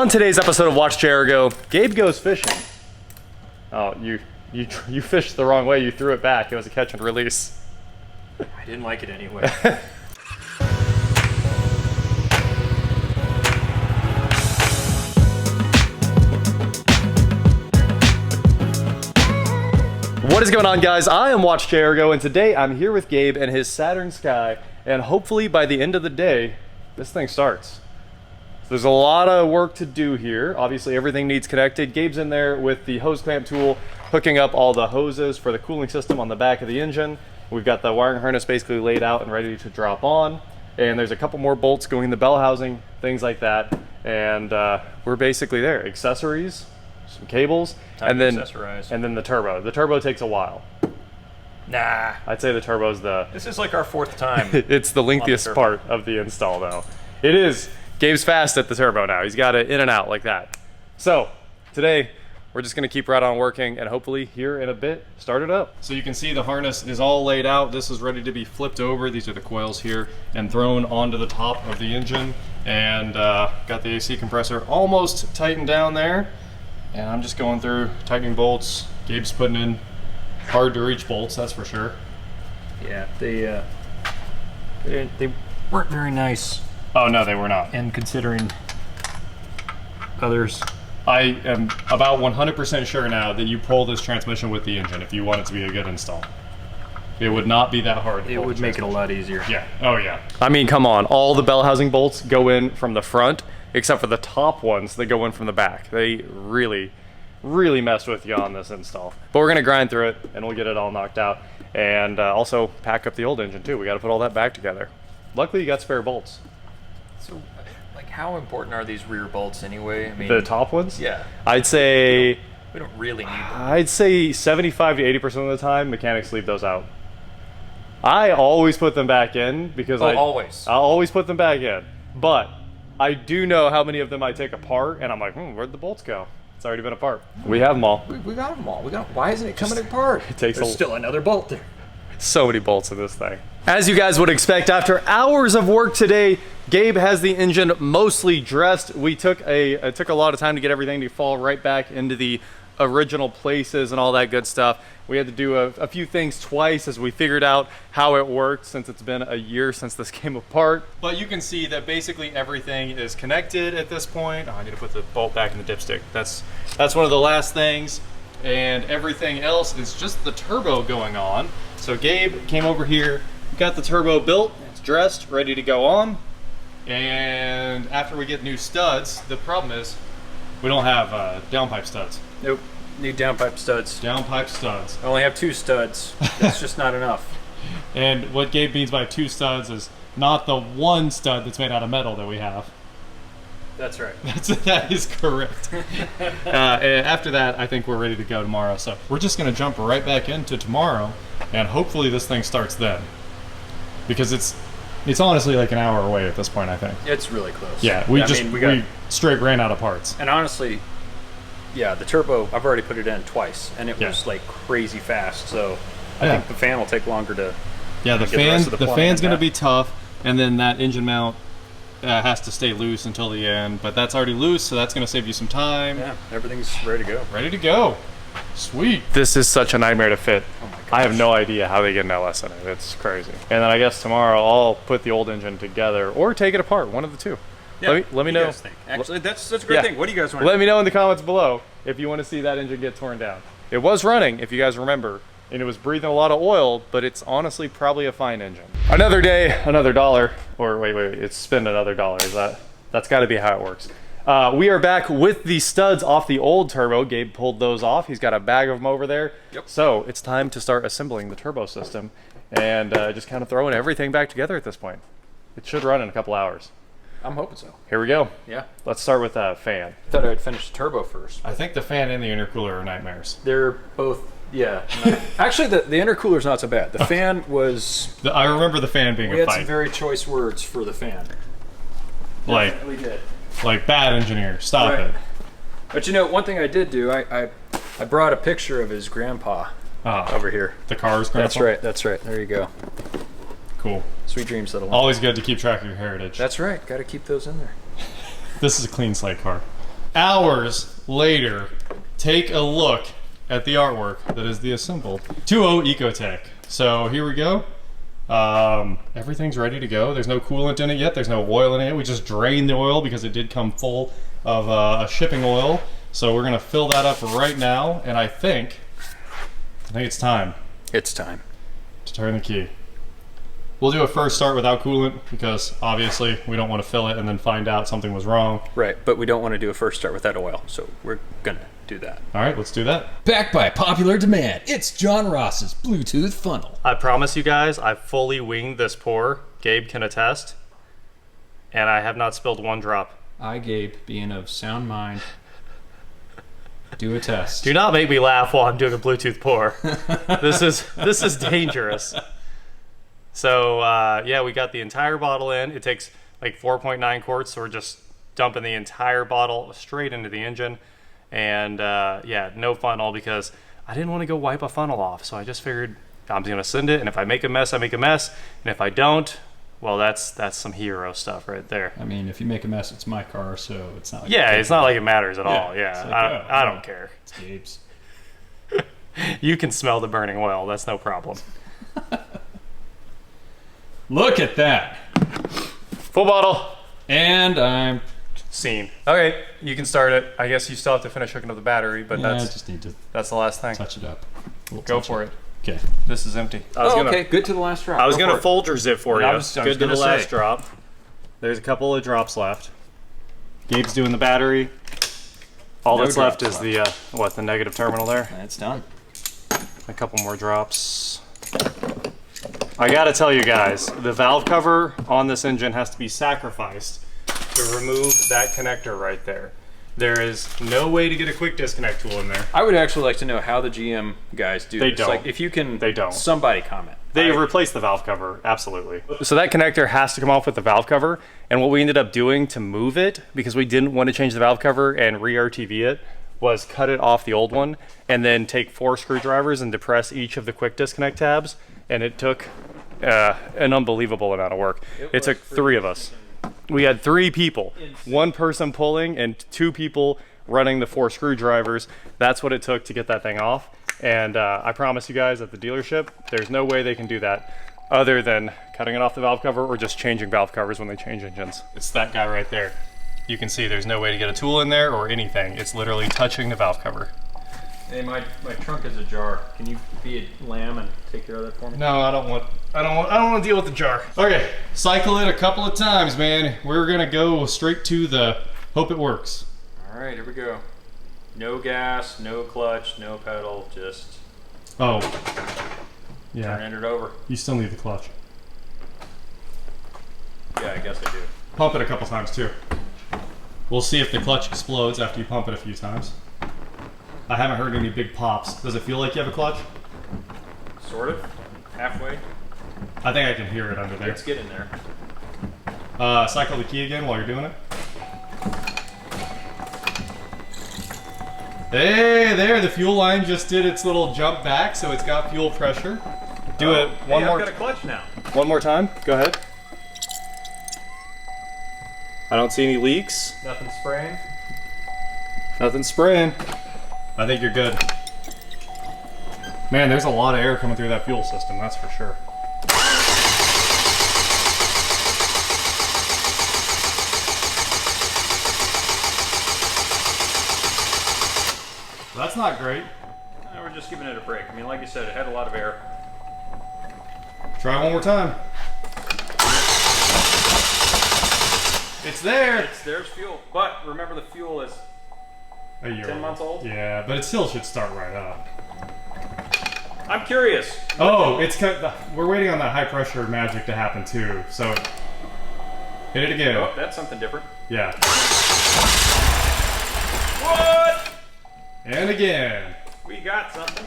On today's episode of Watch Chair Go, Gabe goes fishing. Oh, you fished the wrong way. You threw it back. It was a catch and release. I didn't like it anyway. What is going on, guys? I am Watch Chair Go, and today I'm here with Gabe and his Saturn Sky, and hopefully by the end of the day, this thing starts. So there's a lot of work to do here. Obviously, everything needs connected. Gabe's in there with the hose clamp tool, hooking up all the hoses for the cooling system on the back of the engine. We've got the wiring harness basically laid out and ready to drop on. And there's a couple more bolts going in the bell housing, things like that. And we're basically there. Accessories, some cables, and then the turbo. The turbo takes a while. Nah. I'd say the turbo's the... This is like our fourth time. It's the lengthiest part of the install, though. It is. Gabe's fast at the turbo now. He's got it in and out like that. So today we're just gonna keep right on working and hopefully here in a bit start it up. So you can see the harness is all laid out. This is ready to be flipped over. These are the coils here and thrown onto the top of the engine, and got the AC compressor almost tightened down there. And I'm just going through tightening bolts. Gabe's putting in hard to reach bolts, that's for sure. Yeah, they weren't very nice. Oh no, they were not. And considering others. I am about 100% sure now that you pull this transmission with the engine if you want it to be a good install. It would not be that hard. It would make it a lot easier. Yeah, oh yeah. I mean, come on, all the bell housing bolts go in from the front, except for the top ones that go in from the back. They really messed with you on this install. But we're gonna grind through it and we'll get it all knocked out. And also pack up the old engine too. We gotta put all that back together. Luckily you got spare bolts. So, like, how important are these rear bolts anyway? I mean, the top ones? Yeah. I'd say... We don't really need them. I'd say 75 to 80% of the time, mechanics leave those out. I always put them back in because I'll always put them back in. But I do know how many of them I take apart and I'm like, where'd the bolts go? It's already been apart. We have them all. We got them all. Why isn't it coming apart? There's still another bolt there. So many bolts in this thing. As you guys would expect, after hours of work today, Gabe has the engine mostly dressed. It took a lot of time to get everything to fall right back into the original places and all that good stuff. We had to do a few things twice as we figured out how it worked, since it's been a year since this came apart. But you can see that basically everything is connected at this point. Oh, I need to put the bolt back in the dipstick. That's one of the last things. And everything else is just the turbo going on. So Gabe came over here, got the turbo built, it's dressed, ready to go on. And after we get new studs, the problem is we don't have downpipe studs. Nope, need downpipe studs. Downpipe studs. I only have 2 studs. That's just not enough. And what Gabe means by 2 studs is not the one stud that's made out of metal that we have. That's right. That is correct. And after that, I think we're ready to go tomorrow. So we're just going to jump right back into tomorrow, and hopefully this thing starts then. Because it's honestly like an hour away at this point, I think. It's really close. Yeah, we straight ran out of parts. And honestly, yeah, the turbo, I've already put it in twice, and it was like crazy fast. So I think the fan will take longer to. Yeah, the fan's going to be tough, and then that engine mount has to stay loose until the end, but that's already loose, so that's going to save you some time. Yeah, everything's ready to go. Ready to go. Sweet. This is such a nightmare to fit. Oh my gosh. I have no idea how they get an LS in it. It's crazy. And then I guess tomorrow I'll put the old engine together or take it apart, one of the two. Yeah, let me know. Guys think? Actually, that's a great thing. What do you guys want? Let me know in the comments below if you want to see that engine get torn down. It was running, if you guys remember, and it was breathing a lot of oil, but it's honestly probably a fine engine. Another day, another dollar. Or wait, it's spend another dollar. That's got to be how it works. We are back with the studs off the old turbo. Gabe pulled those off. He's got a bag of them over there. Yep. So it's time to start assembling the turbo system and just kind of throwing everything back together at this point. It should run in a couple hours. I'm hoping so. Here we go. Yeah. Let's start with a fan. I thought I would finish the turbo first. I think the fan and the intercooler are nightmares. They're both. Yeah. Actually, the intercooler's not so bad. The fan was... I remember the fan being a fight. We had some very choice words for the fan. Like, we did. Like, bad engineer. Stop it. But you know, one thing I did do, I brought a picture of his grandpa over here. The car's grandpa? That's right. There you go. Cool. Sweet dreams, little one. Always good to keep track of your heritage. That's right. Got to keep those in there. This is a clean slate car. hours later, take a look at the artwork that is the assembled 2.0 Ecotech. So here we go. Everything's ready to go. There's no coolant in it yet. There's no oil in it. We just drained the oil because it did come full of a shipping oil. So we're gonna fill that up right now, and I think it's time. It's time to turn the key. We'll do a first start without coolant because obviously we don't want to fill it and then find out something was wrong. Right, but we don't want to do a first start without oil, so we're gonna do that. All right, let's do that. Backed by popular demand, it's John Ross's Bluetooth funnel. I promise you guys, I fully winged this pour. Gabe can attest, and I have not spilled one drop. I, Gabe, being of sound mind, do a test. Do not make me laugh while I'm doing a Bluetooth pour. This is dangerous. So yeah, we got the entire bottle in. It takes like 4.9 quarts, so we're just dumping the entire bottle straight into the engine. And yeah, no funnel because I didn't want to go wipe a funnel off. So I just figured I'm gonna send it, and if I make a mess, I make a mess. And if I don't, well, that's some hero stuff right there. I mean, if you make a mess, it's my car, so it's not like it's not like it matters at all. Yeah, like, I don't care. It's Gabe's. You can smell the burning oil. That's no problem. Look at that. Full bottle. And I'm scene. Okay, you can start it. I guess you still have to finish hooking up the battery, but I just need to that's the last thing. touch it up. Go for it. Okay. This is empty. Okay. Good to the last drop. I was gonna Folger zip for you. I was Good to the gonna last say. drop. There's a couple of drops left. Gabe's doing the battery. All No that's left drops is the negative terminal there. That's done. A couple more drops. I gotta tell you guys, the valve cover on this engine has to be sacrificed to remove that connector right there. There is no way to get a quick disconnect tool in there. I would actually like to know how the GM guys do They this. don't. Like, if you can, They don't. Somebody comment. They replaced the valve cover, absolutely. So that connector has to come off with the valve cover, and what we ended up doing to move it, because we didn't want to change the valve cover and re-RTV it, was cut it off the old one, and then take 4 screwdrivers and depress each of the quick disconnect tabs, and it took an unbelievable amount of work. It took 3 of us. We had 3 people, 1 person pulling and 2 people running the 4 screwdrivers. That's what it took to get that thing off. And I promise you guys at the dealership, there's no way they can do that other than cutting it off the valve cover or just changing valve covers when they change engines. It's that guy right there. You can see there's no way to get a tool in there or anything. It's literally touching the valve cover. Hey, my trunk is ajar. Can you be a lamb and take care of that for me? No, I don't want to deal with the jar. Okay, cycle it a couple of times, man. We're gonna go straight to the hope it works. All right, here we go. No gas, no clutch, no pedal, just Oh, yeah. turning it over. You still need the clutch. Yeah, I guess I do. Pump it a couple times too. We'll see if the clutch explodes after you pump it a few times. I haven't heard any big pops. Does it feel like you have a clutch? Sort of. Halfway. I think I can hear it under there. Let's get in there. Cycle the key again while you're doing it. Hey, there, the fuel line just did its little jump back, so it's got fuel pressure. Do it one more. I've got a clutch now. One more time. Go ahead. I don't see any leaks. Nothing spraying. Nothing spraying. I think you're good. Man, there's a lot of air coming through that fuel system, that's for sure. That's not great. No, we're just giving it a break. I mean, like you said, it had a lot of air. Try one more time. It's there. There's fuel. But remember, the fuel is a year 10 months old? Yeah, but it still should start right up. I'm curious. Oh, it's we're waiting on that high pressure magic to happen too. So hit it again. Oh, that's something different. Yeah. What? And again. We got something.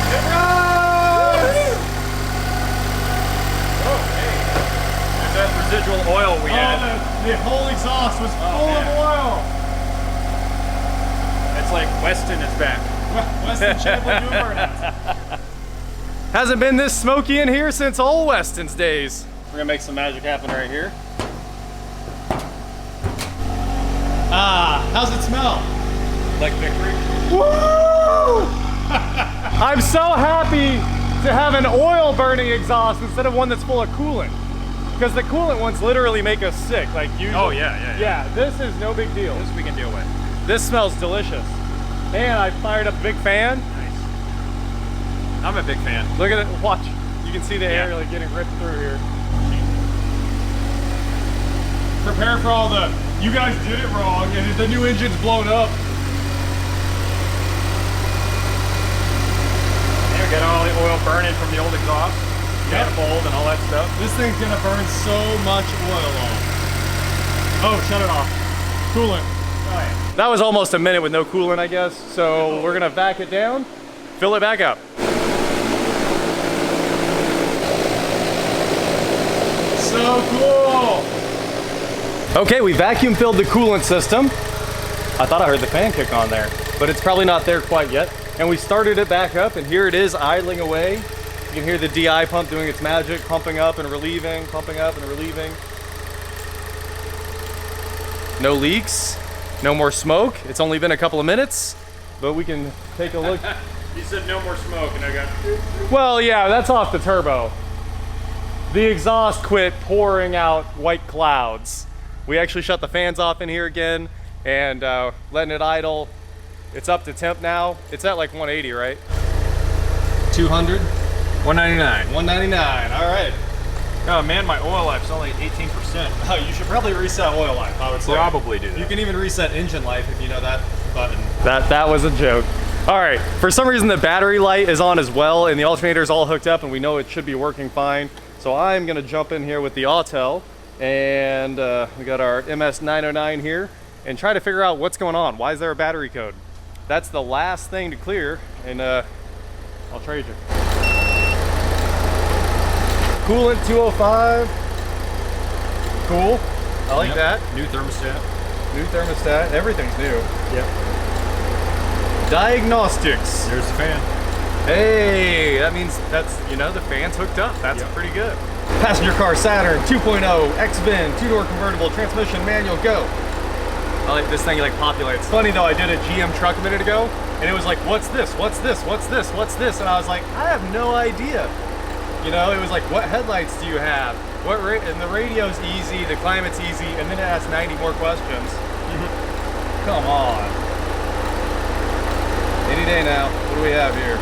It runs! Oh, hey. There's that residual oil we had. The whole exhaust was full of oil. It's like Weston is back. Weston Chamberlain doing burnouts. Hasn't been this smoky in here since old Weston's days. We're gonna make some magic happen right here. Ah, how's it smell? Like victory? Woo! I'm so happy to have an oil burning exhaust instead of one that's full of coolant. Because the coolant ones literally make us sick. Like usually. Oh yeah. Yeah, this is no big deal. This we can deal with. This smells delicious. And I fired up a big fan. Nice. I'm a big fan. Look at it, watch. You can see the air like getting ripped through here. Prepare for all the, you guys did it wrong and the new engine's blown up. There, get all the oil burning from the old exhaust. Manifold and all that stuff. This thing's gonna burn so much oil off. Oh, shut it off. Coolant. Oh, yeah. That was almost a minute with no coolant, I guess. So we're gonna back it down, fill it back up. So cool. Okay, we vacuum filled the coolant system. I thought I heard the fan kick on there, but it's probably not there quite yet. And we started it back up, and here it is idling away. You can hear the DI pump doing its magic, pumping up and relieving, pumping up and relieving. No leaks, no more smoke. It's only been a couple of minutes, but we can take a look. You said no more smoke, and I got. Well, yeah, that's off the turbo. The exhaust quit pouring out white clouds. We actually shut the fans off in here again and letting it idle. It's up to temp now. It's at like 180, right? 200? 199. 199, all right. Oh man, my oil life's only 18%. Oh, you should probably reset oil life, I would say. Probably do that. You can even reset engine life if you know that button. That was a joke. All right, for some reason the battery light is on as well and the alternator's all hooked up and we know it should be working fine. So I'm gonna jump in here with the Autel and we got our MS909 here and try to figure out what's going on. Why is there a battery code? That's the last thing to clear and I'll trade you. Coolant 205. Cool. I like that. New thermostat. New thermostat. Everything's new. Yep. Diagnostics. There's the fan. Hey, that means that's, you know, the fan's hooked up. That's pretty good. Passenger car Saturn 2.0 X-Bin, 2-door convertible, transmission manual, go. I like this thing, like populates. Funny though, I did a GM truck a minute ago and it was like, what's this? What's this? What's this? What's this? And I was like, I have no idea. You know, it was like, what headlights do you have? And the radio's easy, the climate's easy, and then it asks 90 more questions. Come on. Any day now. What do we have here?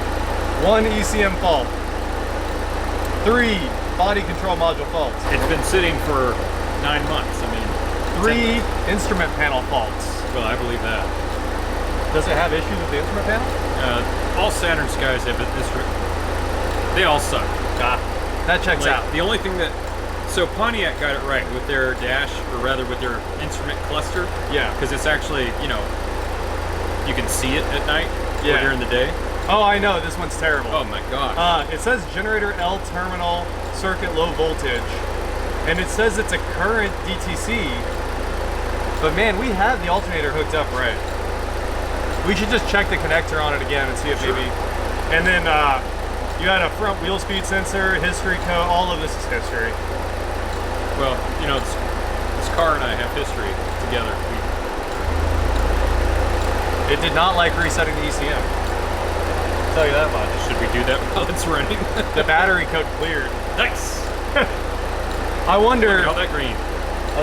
1 ECM fault. 3 body control module faults. It's been sitting for 9 months. I mean, 3 instrument panel faults. Well, I believe that. Does it have issues with the instrument panel? All Saturn Skies have this. They all suck. Ah, that checks out. The only thing that, so Pontiac got it right with their dash, or rather with their instrument cluster. Yeah. Because it's actually, you know, you can see it at night or during the day. Oh, I know, this one's terrible. Oh my god. It says generator L terminal circuit low voltage, and it says it's a current DTC, but man, we have the alternator hooked up right. We should just check the connector on it again and see if maybe, and then you had a front wheel speed sensor, history code, all of this is history. Well, you know, this car and I have history together. It did not like resetting the ECM. I'll tell you that much. Should we do that while it's running? The battery code cleared. Nice! I wonder... Look at all that green.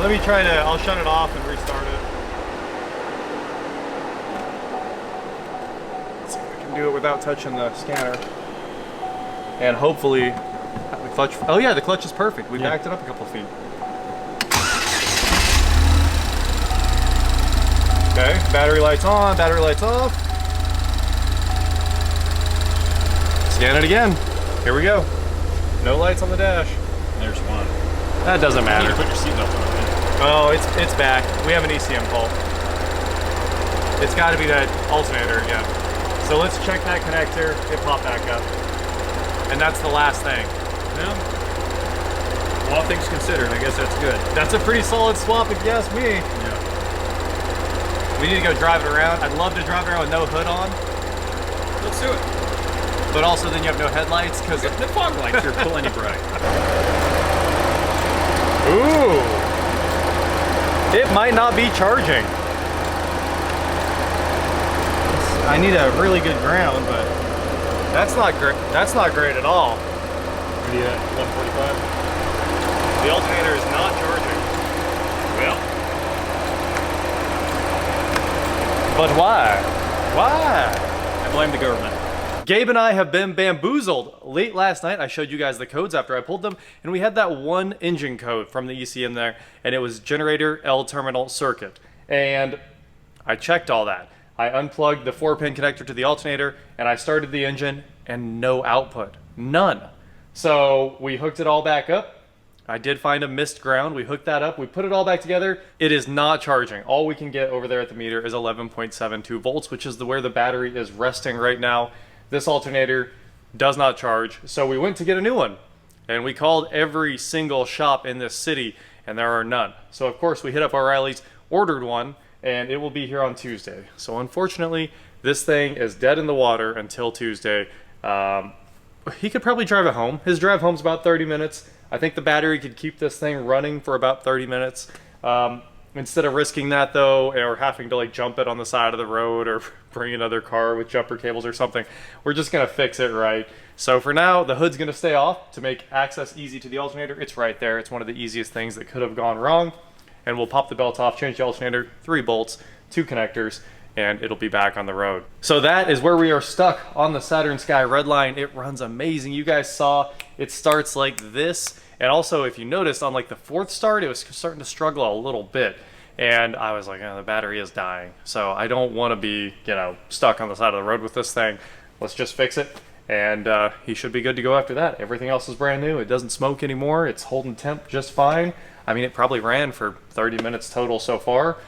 Let me try to... I'll shut it off and restart it. Let's see if I can do it without touching the scanner. And hopefully... The clutch... Oh yeah, the clutch is perfect. We backed it up a couple feet. Okay, battery lights on, battery lights off. Scan it again. Here we go. No lights on the dash. There's one. That doesn't matter. You need to put your seatbelt on, man. Oh, it's back. We have an ECM fault. It's got to be that alternator again. So let's check that connector. It popped back up. And that's the last thing. Well, all things considered, I guess that's good. That's a pretty solid swap if you ask me. Yeah. We need to go drive it around. I'd love to drive it around with no hood on. Let's do it. But also then you have no headlights because the fog lights are plenty bright. Ooh. It might not be charging. I need a really good ground, but that's not great. That's not great at all. What are you at? 145? The alternator is not charging. Well. But why? Why? I blame the government. Gabe and I have been bamboozled. Late last night, I showed you guys the codes after I pulled them, and we had that one engine code from the ECM there, and it was generator L terminal circuit. And I checked all that. I unplugged the 4-pin connector to the alternator, and I started the engine, and no output. None. So we hooked it all back up. I did find a missed ground. We hooked that up. We put it all back together. It is not charging. All we can get over there at the meter is 11.72 volts, which is where the battery is resting right now. This alternator does not charge, so we went to get a new one. And we called every single shop in this city, and there are none. So of course we hit up O'Reilly's, ordered one, and it will be here on Tuesday. So unfortunately, this thing is dead in the water until Tuesday. He could probably drive it home. His drive home's about 30 minutes. I think the battery could keep this thing running for about 30 minutes. Instead of risking that though, or having to like jump it on the side of the road or bring another car with jumper cables or something, we're just gonna fix it right. So for now, the hood's gonna stay off to make access easy to the alternator. It's right there. It's one of the easiest things that could have gone wrong. And we'll pop the belt off, change the alternator, 3 bolts, 2 connectors, and it'll be back on the road. So that is where we are stuck on the Saturn Sky Redline. It runs amazing. You guys saw it starts like this. And also, if you noticed, on like the 4th start, it was starting to struggle a little bit. And I was like, oh, the battery is dying. So I don't want to be, you know, stuck on the side of the road with this thing. Let's just fix it. And he should be good to go after that. Everything else is brand new. It doesn't smoke anymore. It's holding temp just fine. I mean, it probably ran for 30 minutes total so far.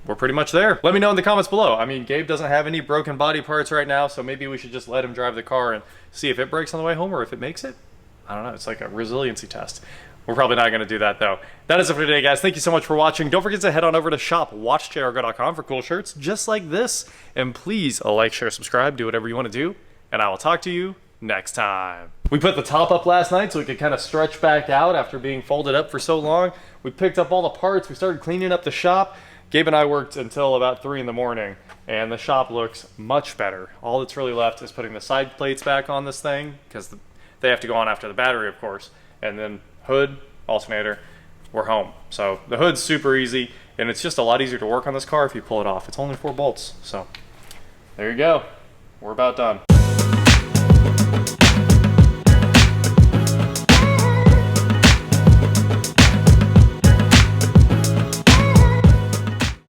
We're pretty much there. Let me know in the comments below. I mean, Gabe doesn't have any broken body parts right now, so maybe we should just let him drive the car and see if it breaks on the way home or if it makes it. I don't know. It's like a resiliency test. We're probably not going to do that, though. That is it for today, guys. Thank you so much for watching. Don't forget to head on over to shop.watchjrgo.com for cool shirts just like this. And please like, share, subscribe, do whatever you want to do. And I will talk to you next time. We put the top up last night so we could kind of stretch back out after being folded up for so long. We picked up all the parts. We started cleaning up the shop. Gabe and I worked until about 3 in the morning, and the shop looks much better. All that's really left is putting the side plates back on this thing, because they have to go on after the battery, of course. And then hood, alternator, we're home. So the hood's super easy, and it's just a lot easier to work on this car if you pull it off. It's only 4 bolts, so there you go. We're about done.